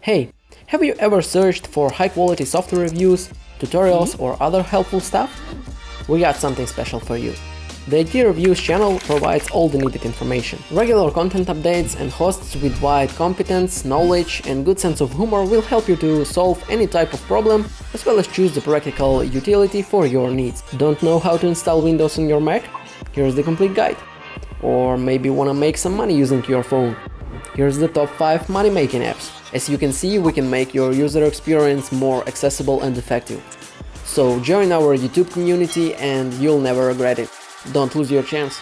Hey, have you ever searched for high-quality software reviews, tutorials, or other helpful stuff? We got something special for you. The IT Reviews channel provides all the needed information. Regular content updates and hosts with wide competence, knowledge, and good sense of humor will help you to solve any type of problem, as well as choose the practical utility for your needs. Don't know how to install Windows on your Mac? Here's the complete guide. Or maybe wanna make some money using your phone? Here's the top 5 money-making apps. As you can see, we can make your user experience more accessible and effective. So join our YouTube community and you'll never regret it. Don't lose your chance.